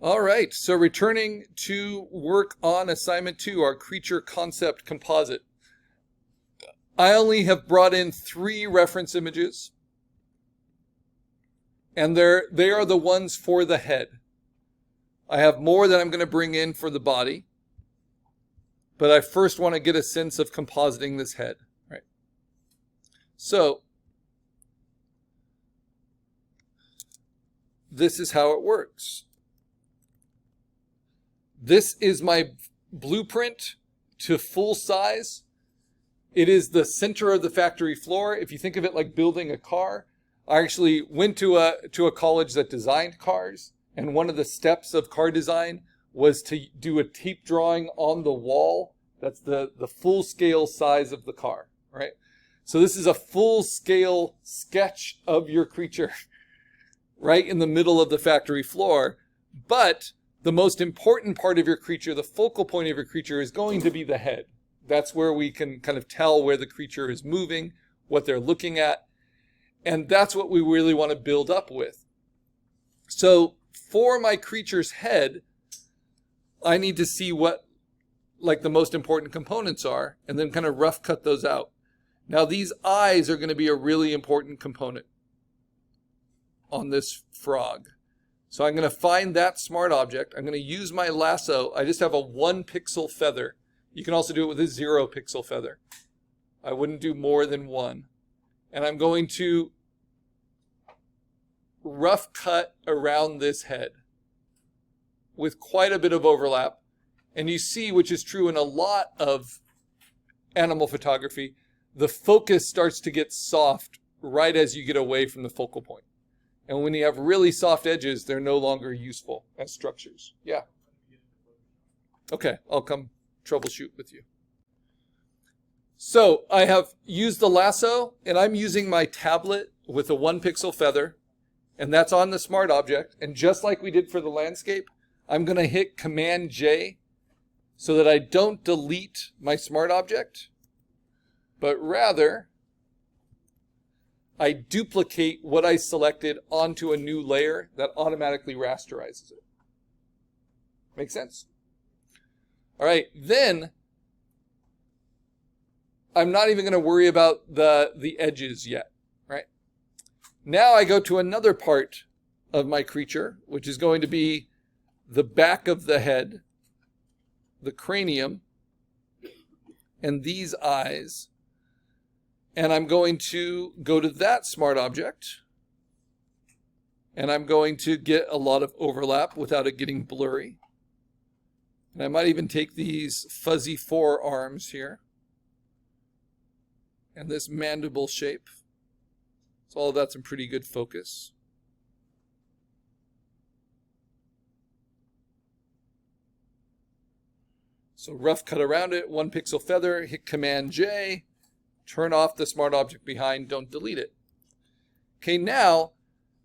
All right, so returning to work on assignment 2, our creature concept composite. I only have brought in 3 reference images, and they are the ones for the head. I have more that I'm going to bring in for the body, but I first want to get a sense of compositing this head, right? So this is how it works. This is my blueprint to full size. It is the center of the factory floor. If you think of it like building a car, I actually went to a college that designed cars, and one of the steps of car design was to do a tape drawing on the wall. That's the full scale size of the car, right? So this is a full scale sketch of your creature right in the middle of the factory floor. But the most important part of your creature, the focal point of your creature, is going to be the head. That's where we can kind of tell where the creature is moving, what they're looking at. And that's what we really want to build up with. So for my creature's head, I need to see what like the most important components are and then kind of rough cut those out. Now these eyes are going to be a really important component on this frog. So I'm going to find that smart object. I'm going to use my lasso. I just have a 1 pixel feather. You can also do it with a 0 pixel feather. I wouldn't do more than 1. And I'm going to rough cut around this head with quite a bit of overlap. And you see, which is true in a lot of animal photography, the focus starts to get soft right as you get away from the focal point. And when you have really soft edges, they're no longer useful as structures. Yeah. Okay, I'll come troubleshoot with you. So I have used the lasso, and I'm using my tablet with a 1 pixel feather, and that's on the smart object. And just like we did for the landscape, I'm going to hit Command J so that I don't delete my smart object, but rather I duplicate what I selected onto a new layer that automatically rasterizes it. Make sense? All right, then I'm not even going to worry about the edges yet, right? Now I go to another part of my creature, which is going to be the back of the head, the cranium, and these eyes. And I'm going to go to that smart object, and I'm going to get a lot of overlap without it getting blurry. And I might even take these fuzzy forearms here and this mandible shape. So all of that's in pretty good focus. So rough cut around it, 1 pixel feather, hit Command J, turn off the smart object behind, don't delete it. Okay, now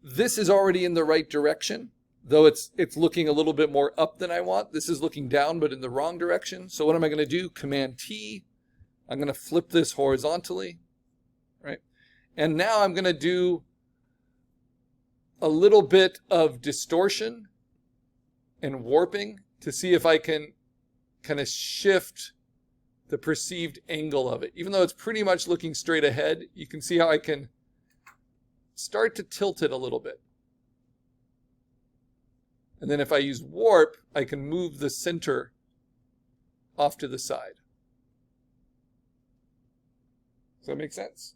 this is already in the right direction, though it's looking a little bit more up than I want. This is looking down, but in the wrong direction. So what am I going to do? Command T. I'm going to flip this horizontally, right? And now I'm going to do a little bit of distortion and warping to see if I can kind of shift the perceived angle of it. Even though it's pretty much looking straight ahead, you can see how I can start to tilt it a little bit. And then if I use warp, I can move the center off to the side. Does that make sense?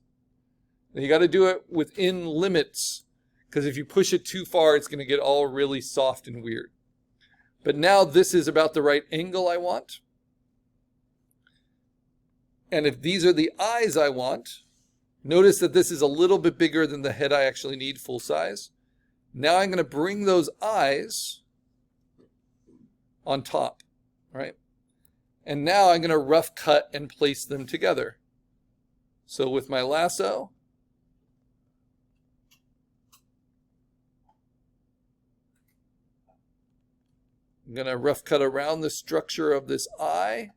Now you got to do it within limits, because if you push it too far, it's going to get all really soft and weird. But now this is about the right angle I want. And if these are the eyes I want, notice that this is a little bit bigger than the head I actually need full size. Now I'm going to bring those eyes on top, right? And now I'm going to rough cut and place them together. So with my lasso, I'm going to rough cut around the structure of this eye.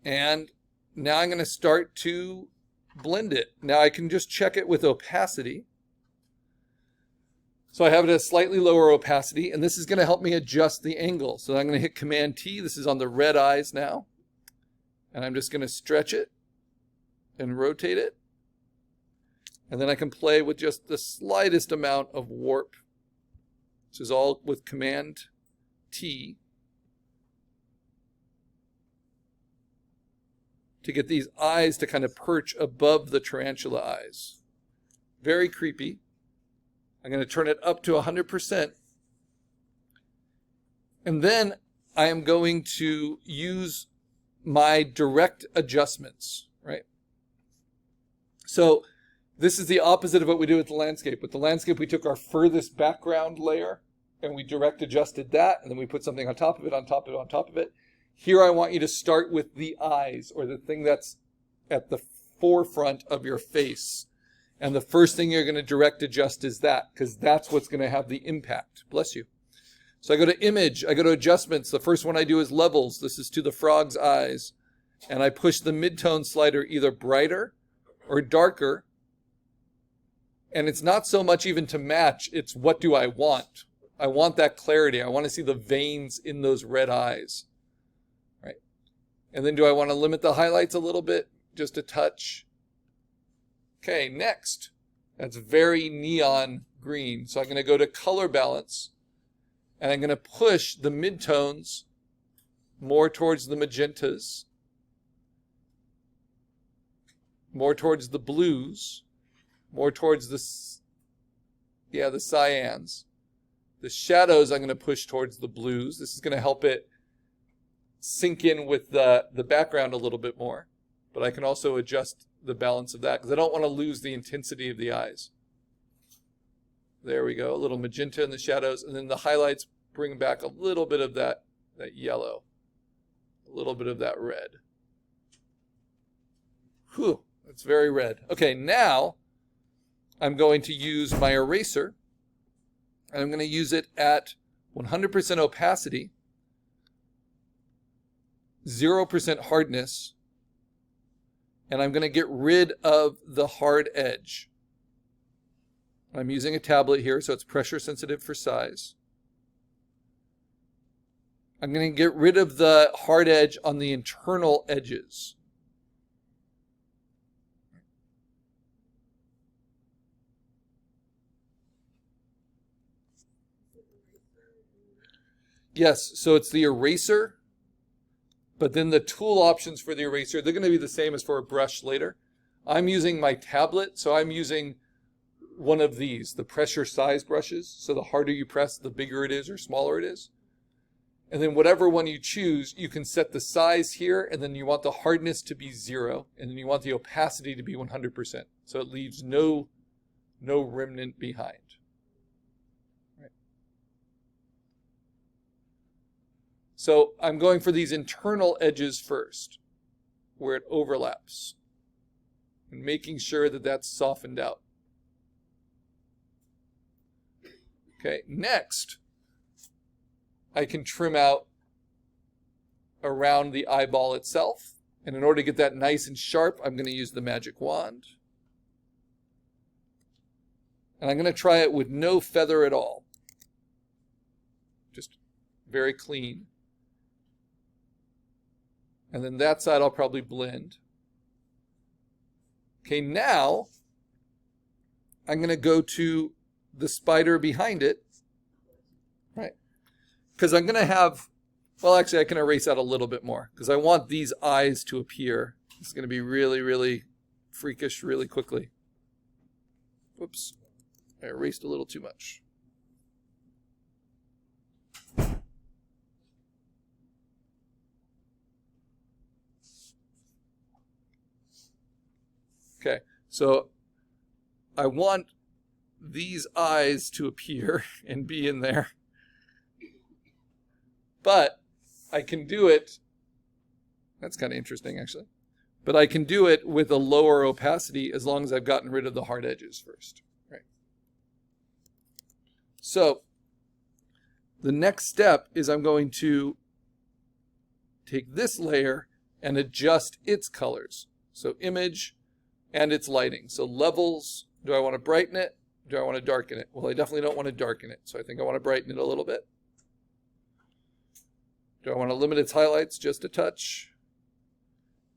And now I'm going to start to blend it. Now I can just check it with opacity. So I have it at a slightly lower opacity, and this is going to help me adjust the angle. So I'm going to hit Command T. This is on the red eyes now. And I'm just going to stretch it and rotate it. And then I can play with just the slightest amount of warp. This is all with Command T to get these eyes to kind of perch above the tarantula eyes. Very creepy. I'm going to turn it up to 100%. And then I am going to use my direct adjustments, right? So this is the opposite of what we do with the landscape. With the landscape, we took our furthest background layer and we direct adjusted that, and then we put something on top of it, on top of it, on top of it. Here I want you to start with the eyes, or the thing that's at the forefront of your face. And the first thing you're going to direct adjust is that, because that's what's going to have the impact. Bless you. So I go to Image, I go to Adjustments. The first one I do is Levels. This is to the frog's eyes. And I push the midtone slider either brighter or darker. And it's not so much even to match, it's what do I want? I want that clarity. I want to see the veins in those red eyes. Right? And then do I want to limit the highlights a little bit? Just a touch. Okay, next. That's very neon green. So I'm going to go to Color Balance. And I'm going to push the midtones more towards the magentas, more towards the blues, more towards the cyans. The shadows I'm going to push towards the blues. This is going to help it sink in with the background a little bit more. But I can also adjust the balance of that because I don't want to lose the intensity of the eyes. There we go, a little magenta in the shadows, and then the highlights bring back a little bit of that yellow, a little bit of that red. Whew, that's very red. Okay, now I'm going to use my eraser, and I'm going to use it at 100% opacity, 0% hardness, and I'm going to get rid of the hard edge. I'm using a tablet here, so it's pressure sensitive for size. I'm going to get rid of the hard edge on the internal edges. Yes, so it's the eraser, but then the tool options for the eraser, they're going to be the same as for a brush later. I'm using my tablet, so I'm using one of these, the pressure size brushes. So the harder you press, the bigger it is or smaller it is. And then whatever one you choose, you can set the size here, and then you want the hardness to be 0, and then you want the opacity to be 100%. So it leaves no remnant behind. Right. So I'm going for these internal edges first, where it overlaps, and making sure that that's softened out. Okay, next, I can trim out around the eyeball itself. And in order to get that nice and sharp, I'm going to use the magic wand. And I'm going to try it with no feather at all. Just very clean. And then that side I'll probably blend. Okay, now I'm going to go to the spider behind it, right? Because I'm going to have, well, actually I can erase out a little bit more because I want these eyes to appear. It's going to be really, really freakish really quickly. Whoops, I erased a little too much. Okay, so I want these eyes to appear and be in there. But I can do it, that's kind of interesting actually, but I can do it with a lower opacity as long as I've gotten rid of the hard edges first. Right. So the next step is I'm going to take this layer and adjust its colors. So image and its lighting. So levels, do I want to brighten it? Do I want to darken it? Well, I definitely don't want to darken it, so I think I want to brighten it a little bit. Do I want to limit its highlights just a touch?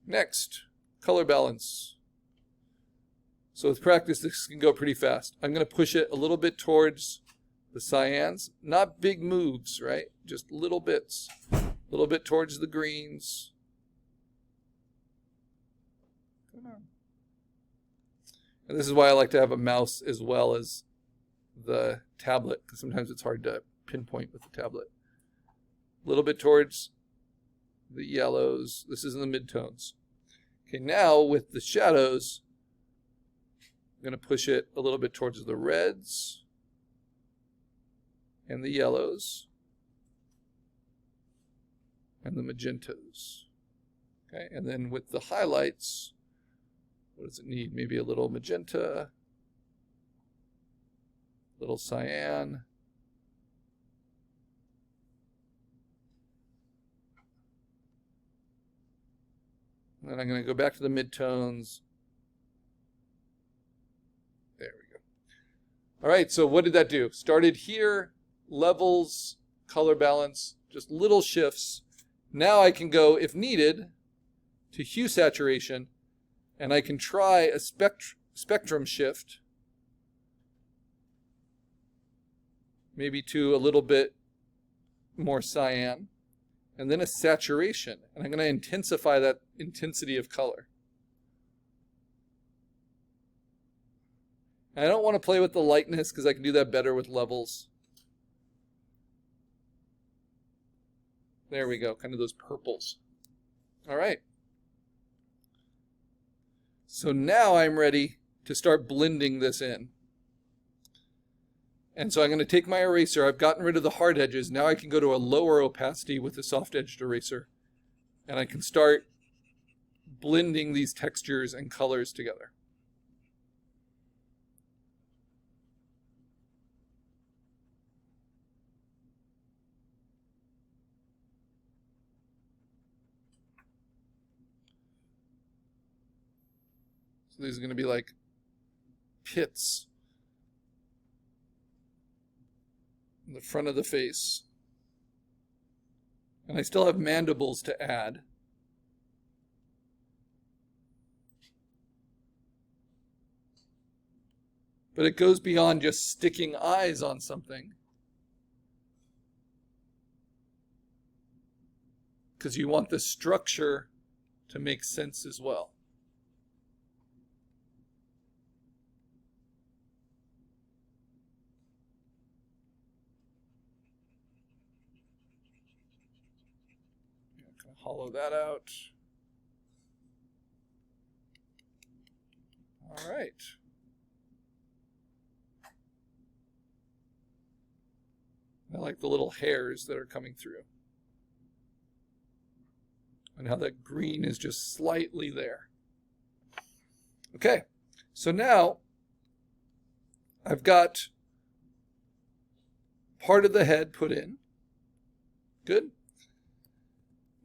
Next, color balance. So with practice, this can go pretty fast. I'm going to push it a little bit towards the cyans. Not big moves, right? Just little bits. A little bit towards the greens. And this is why I like to have a mouse as well as the tablet, because sometimes it's hard to pinpoint with the tablet. A little bit towards the yellows. This is in the midtones. Okay, now with the shadows, I'm going to push it a little bit towards the reds and the yellows and the magentas. Okay, and then with the highlights, what does it need? Maybe a little magenta, little cyan, and then I'm going to go back to the midtones. There we go. All right, so what did that do? Started here, levels, color balance, just little shifts. Now I can go, if needed, to hue saturation, and I can try a spectrum shift, maybe to a little bit more cyan, and then a saturation, and I'm going to intensify that intensity of color. And I don't want to play with the lightness because I can do that better with levels. There we go, kind of those purples. All right. So now I'm ready to start blending this in. And so I'm going to take my eraser. I've gotten rid of the hard edges. Now I can go to a lower opacity with a soft edged eraser. And I can start blending these textures and colors together. These are going to be like pits in the front of the face. And I still have mandibles to add. But it goes beyond just sticking eyes on something. Because you want the structure to make sense as well. Hollow that out. All right. I like the little hairs that are coming through. And how that green is just slightly there. Okay, so now I've got part of the head put in. Good.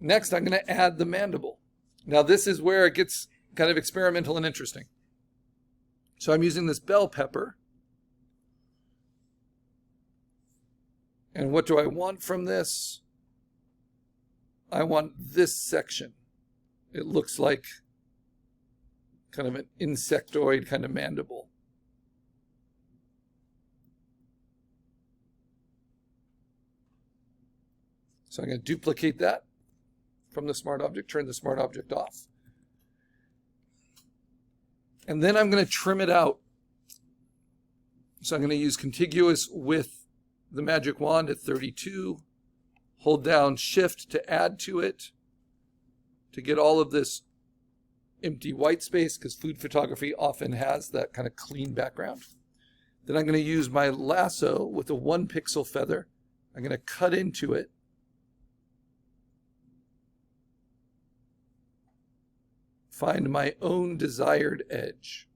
Next, I'm going to add the mandible. Now, this is where it gets kind of experimental and interesting. So I'm using this bell pepper. And what do I want from this? I want this section. It looks like kind of an insectoid kind of mandible. So I'm going to duplicate that from the Smart Object, turn the Smart Object off. And then I'm going to trim it out. So I'm going to use contiguous with the magic wand at 32. Hold down Shift to add to it to get all of this empty white space, because food photography often has that kind of clean background. Then I'm going to use my lasso with a 1 pixel feather. I'm going to cut into it. Find my own desired edge.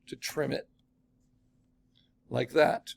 To trim it like that.